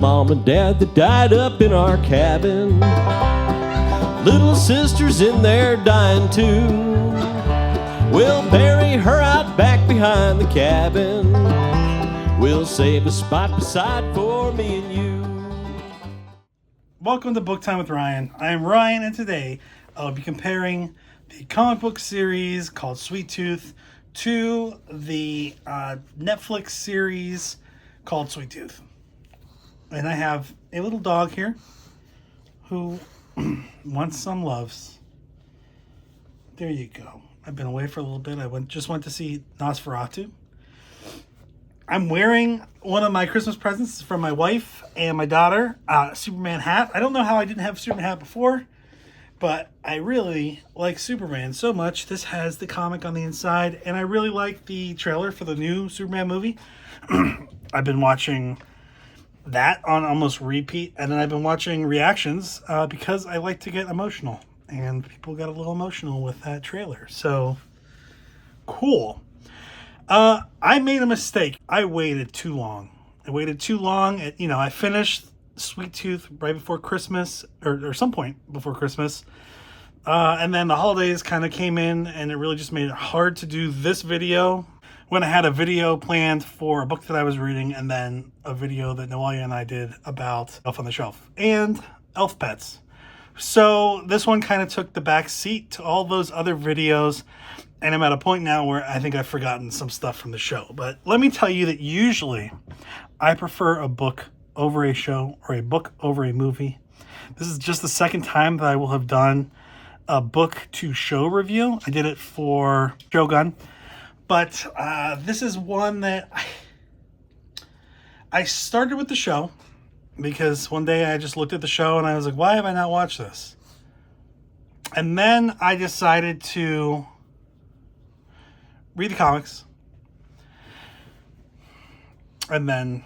Mom and Dad that died up in our cabin. Little sister's in there dying too. We'll bury her out back behind the cabin. We'll save a spot beside for me and you. Welcome to Book Time with Ryan. I am Ryan, and today I'll be comparing the comic book series called Sweet Tooth to the Netflix series called Sweet Tooth. And I have a little dog here who wants some loves. There you go. I've been away for a little bit. I just went to see Nosferatu. I'm wearing one of my Christmas presents from my wife and my daughter, a Superman hat. I don't know how I didn't have a Superman hat before, but I really like Superman so much. This has the comic on the inside, and I really like the trailer for the new Superman movie. I've been watching that on almost repeat, and then I've been watching reactions because I like to get emotional, and people got a little emotional with that trailer. So, cool. I made a mistake. I waited too long. I finished Sweet Tooth right before Christmas, or some point before Christmas. And then the holidays kind of came in, and it really just made it hard to do this video when I had a video planned for a book that I was reading, and then a video that Noelia and I did about Elf on the Shelf and elf pets. So this one kind of took the back seat to all those other videos, and I'm at a point now where I think I've forgotten some stuff from the show. But let me tell you that usually I prefer a book over a show or a book over a movie. This is just the second time that I will have done a book to show review. I did it for Shogun, but this is one that I started with the show because one day I just looked at the show and I was like, why have I not watched this? And then I decided to read the comics. And then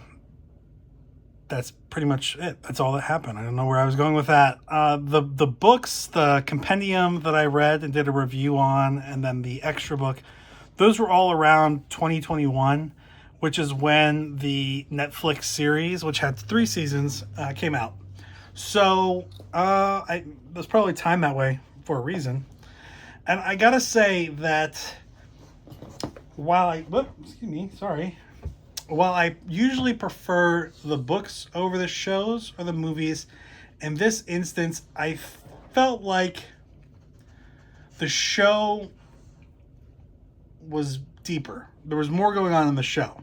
that's pretty much it. That's all that happened. I don't know where I was going with that. The books, the compendium that I read and did a review on, and then the extra book, those were all around 2021, which is when the Netflix series, which had 3 seasons, came out. So it was probably timed that way for a reason. And I gotta say that while I usually prefer the books over the shows or the movies, in this instance, I felt like the show was deeper. There was more going on in the show.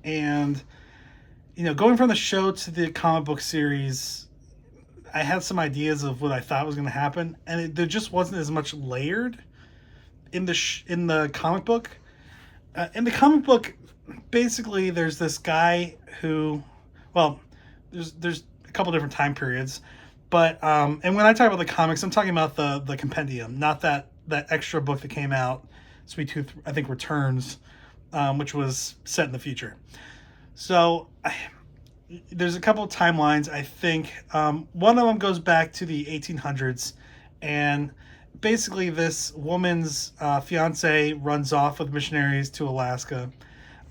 And, going from the show to the comic book series, I had some ideas of what I thought was going to happen, and there just wasn't as much layered in the comic book. In the comic book, basically, there's this guy who, there's a couple different time periods, but and when I talk about the comics, I'm talking about the compendium, not that extra book that came out, Sweet Tooth, I think, Returns, which was set in the future. So there's a couple of timelines. I think one of them goes back to the 1800s, and basically this woman's fiance runs off with missionaries to Alaska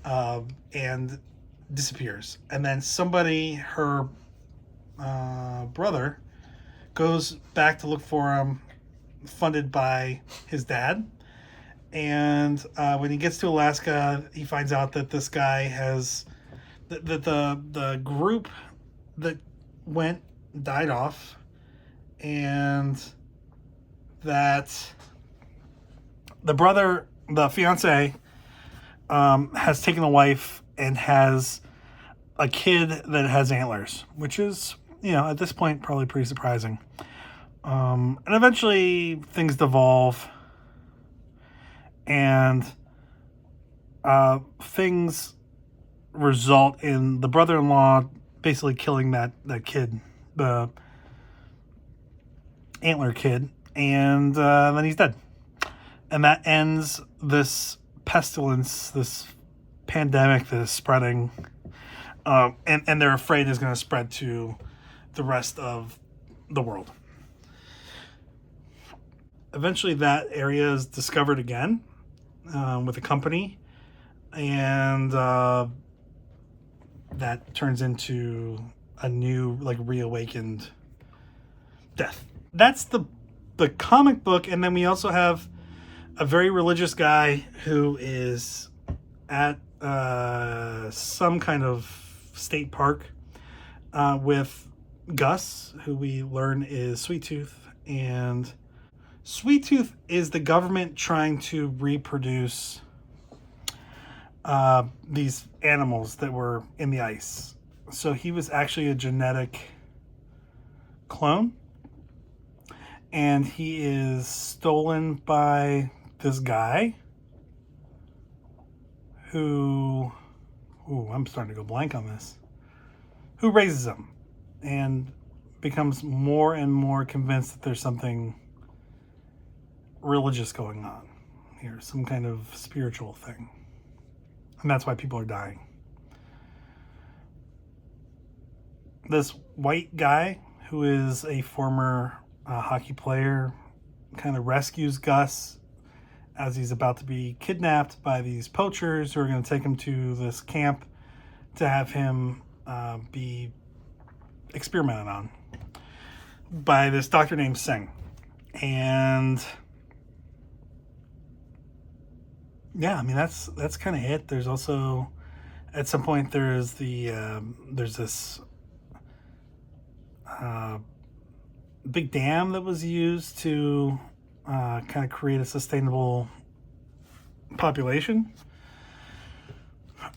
and disappears. And then her brother, goes back to look for him, funded by his dad. And when he gets to Alaska, he finds out that this guy has the group that died off, and that the fiance has taken a wife and has a kid that has antlers, which is, at this point, probably pretty surprising. And eventually things devolve, and things result in the brother-in-law basically killing that kid, the antler kid, and then he's dead. And that ends this pestilence, this pandemic that is spreading, and they're afraid is going to spread to the rest of the world. Eventually that area is discovered again with a company, and that turns into a new, like, reawakened death. That's the comic book. And then we also have a very religious guy who is at some kind of state park with Gus, who we learn is Sweet Tooth. And Sweet Tooth is the government trying to reproduce these animals that were in the ice. So he was actually a genetic clone. And he is stolen by this guy who... Ooh, I'm starting to go blank on this. Who raises him and becomes more and more convinced that there's something religious going on here, some kind of spiritual thing. And that's why people are dying. This white guy, who is a former hockey player, kind of rescues Gus as he's about to be kidnapped by these poachers who are going to take him to this camp to have him be experimented on by this doctor named Singh. And yeah, I mean, that's kind of it. There's also, at some point, there's this big dam that was used to kind of create a sustainable population.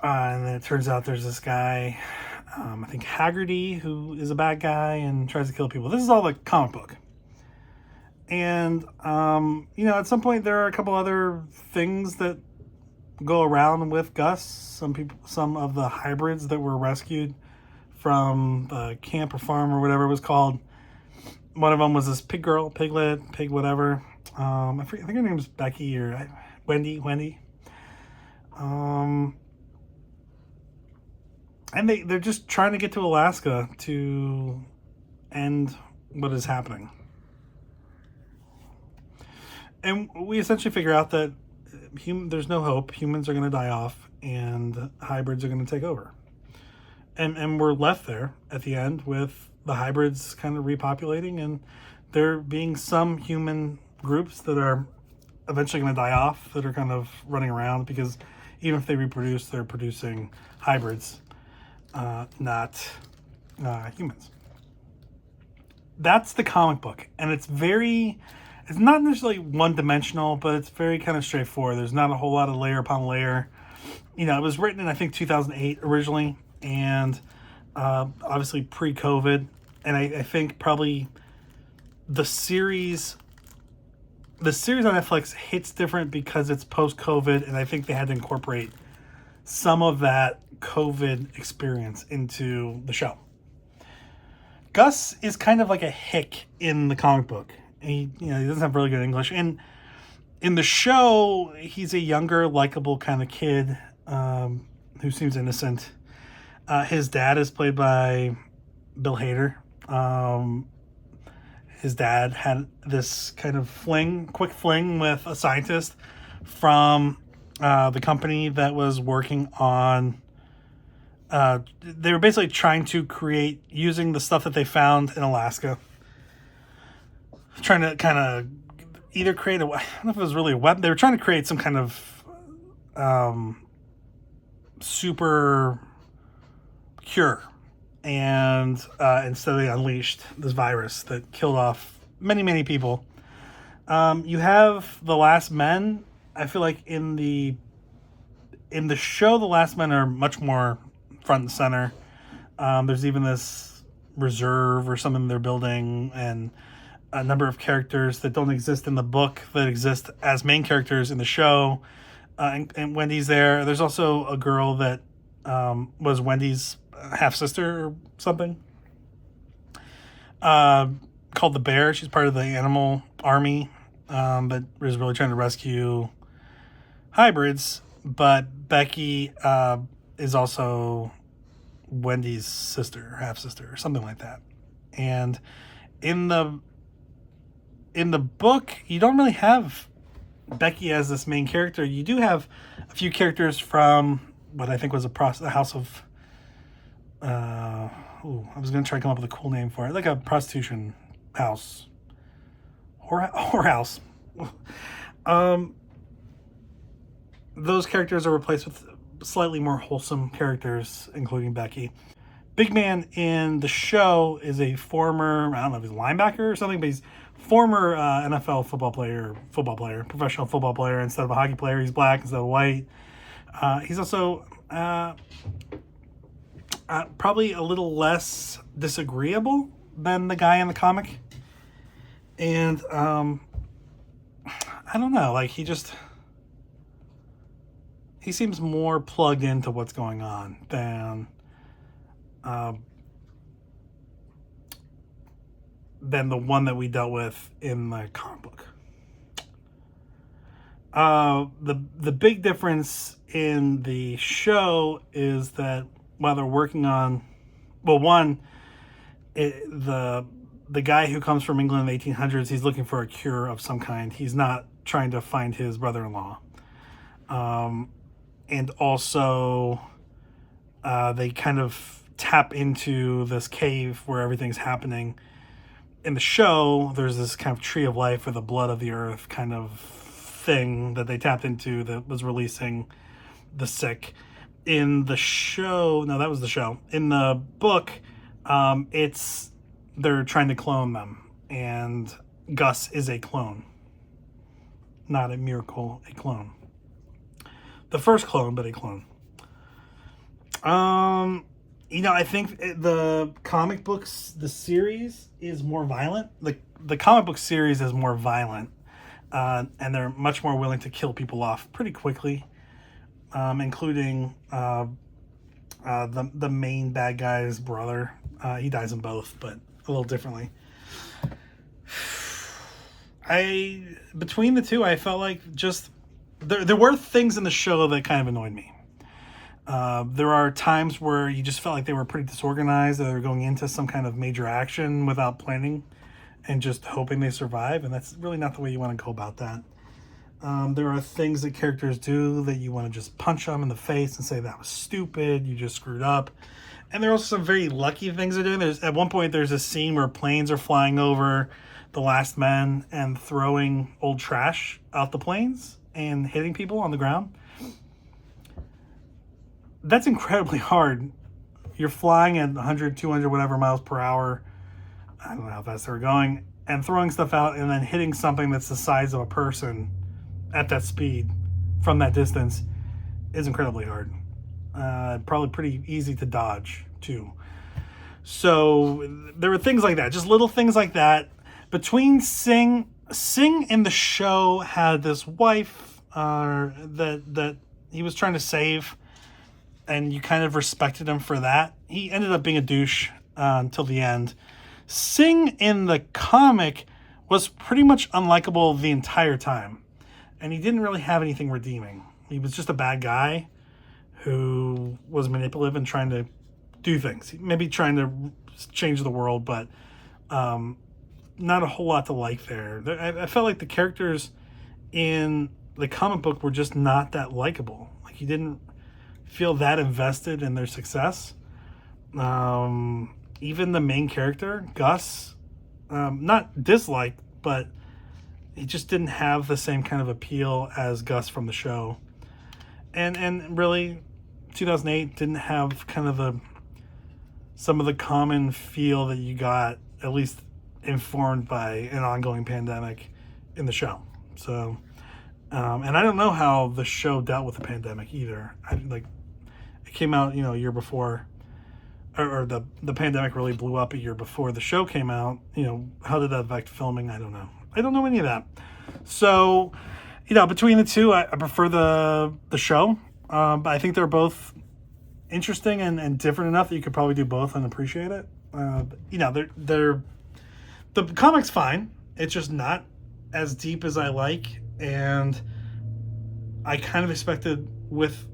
And then it turns out there's this guy, I think Haggerty, who is a bad guy and tries to kill people. This is all the comic book. And, at some point there are a couple other things that go around with Gus. Some of the hybrids that were rescued from the camp or farm or whatever it was called. One of them was this pig girl, piglet, pig whatever. I think her name's Becky or Wendy. And they're just trying to get to Alaska to end what is happening. And we essentially figure out that there's no hope. Humans are going to die off and hybrids are going to take over. And we're left there at the end with the hybrids kind of repopulating, and there being some human groups that are eventually going to die off that are kind of running around, because even if they reproduce, they're producing hybrids, not humans. That's the comic book. And it's not necessarily one-dimensional, but it's very kind of straightforward. There's not a whole lot of layer upon layer. It was written in, I think, 2008 originally, and obviously pre-COVID. And I think probably the series on Netflix hits different because it's post-COVID, and I think they had to incorporate some of that COVID experience into the show. Gus is kind of like a hick in the comic book. He doesn't have really good English. And in the show, he's a younger, likable kind of kid who seems innocent. His dad is played by Bill Hader. His dad had this kind of quick fling with a scientist from the company that was working on... they were basically trying to create, using the stuff that they found in Alaska, trying to kind of either create I don't know if it was really a weapon. They were trying to create some kind of super cure. And instead they unleashed this virus that killed off many, many people. You have the Last Men. I feel like in the show, the Last Men are much more front and center. There's even this reserve or something they're building, and a number of characters that don't exist in the book that exist as main characters in the show. And Wendy's there. There's also a girl that was Wendy's half-sister or something, called the Bear. She's part of the animal army, but is really trying to rescue hybrids. But Becky is also Wendy's sister, half-sister, or something like that. And in the book, you don't really have Becky as this main character. You do have a few characters from what I think was a house of I was gonna try to come up with a cool name for it, like a prostitution house, whorehouse. Those characters are replaced with slightly more wholesome characters, including Becky. Big Man in the show is a former, I don't know if he's a linebacker or something, but he's former NFL football player, professional football player. Instead of a hockey player, he's black instead of white. He's also probably a little less disagreeable than the guy in the comic. And I don't know, like he seems more plugged into what's going on than the one that we dealt with in the comic book. The big difference in the show is that while they're working on, well, one, the guy who comes from England in the 1800s, he's looking for a cure of some kind. He's not trying to find his brother-in-law. And also, they kind of tap into this cave where everything's happening. In the show, there's this kind of tree of life or the blood of the earth kind of thing that they tapped into that was releasing the sick. In the show, no, that was the show. In the book, they're trying to clone them, and Gus is a clone. Not a miracle, a clone. The first clone, but a clone. I think the comic books, the series is more violent. The comic book series is more violent, and they're much more willing to kill people off pretty quickly, including the main bad guy's brother. He dies in both, but a little differently. Between the two, I felt like just there were things in the show that kind of annoyed me. There are times where you just felt like they were pretty disorganized, that they were going into some kind of major action without planning and just hoping they survive, and that's really not the way you want to go about that. There are things that characters do that you want to just punch them in the face and say, that was stupid, you just screwed up. And there are also some very lucky things they're doing. At one point, there's a scene where planes are flying over the last men and throwing old trash out the planes and hitting people on the ground. That's incredibly hard. You're flying at 100, 200, whatever miles per hour. I don't know how fast they're going. And throwing stuff out and then hitting something that's the size of a person at that speed from that distance is incredibly hard. Probably pretty easy to dodge, too. So there were things like that. Just little things like that. Between Singh in the show had this wife that he was trying to save, and you kind of respected him for that. He ended up being a douche until the end. Singh in the comic was pretty much unlikable the entire time, and he didn't really have anything redeeming. He was just a bad guy who was manipulative and trying to do things. Maybe trying to change the world, but not a whole lot to like there. I felt like the characters in the comic book were just not that likable. Like, you didn't feel that invested in their success. Even the main character, Gus, not disliked, but he just didn't have the same kind of appeal as Gus from the show. And really, 2008 didn't have kind of some of the common feel that you got, at least informed by an ongoing pandemic in the show. So, and I don't know how the show dealt with the pandemic either. It came out, a year before, or the pandemic really blew up a year before the show came out. How did that affect filming? I don't know. I don't know any of that. So, between the two, I prefer the show. But I think they're both interesting and different enough that you could probably do both and appreciate it. They're the comic's fine. It's just not as deep as I like, and I kind of expected with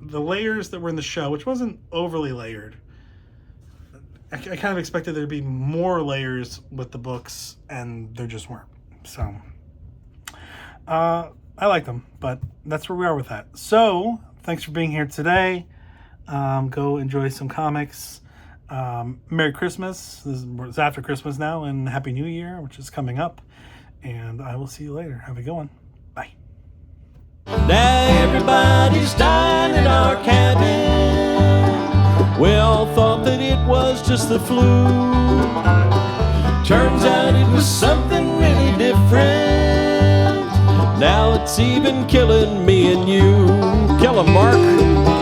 the layers that were in the show, which wasn't overly layered. I kind of expected there to be more layers with the books, and there just weren't. So, I like them, but that's where we are with that. So, thanks for being here today. Go enjoy some comics. Merry Christmas. It's after Christmas now, and Happy New Year, which is coming up. And I will see you later. Have a good one. Bye. Now everybody's dying in our cabin. We all thought that it was just the flu. Turns out it was something really different. Now it's even killing me and you. Kill 'em, Mark.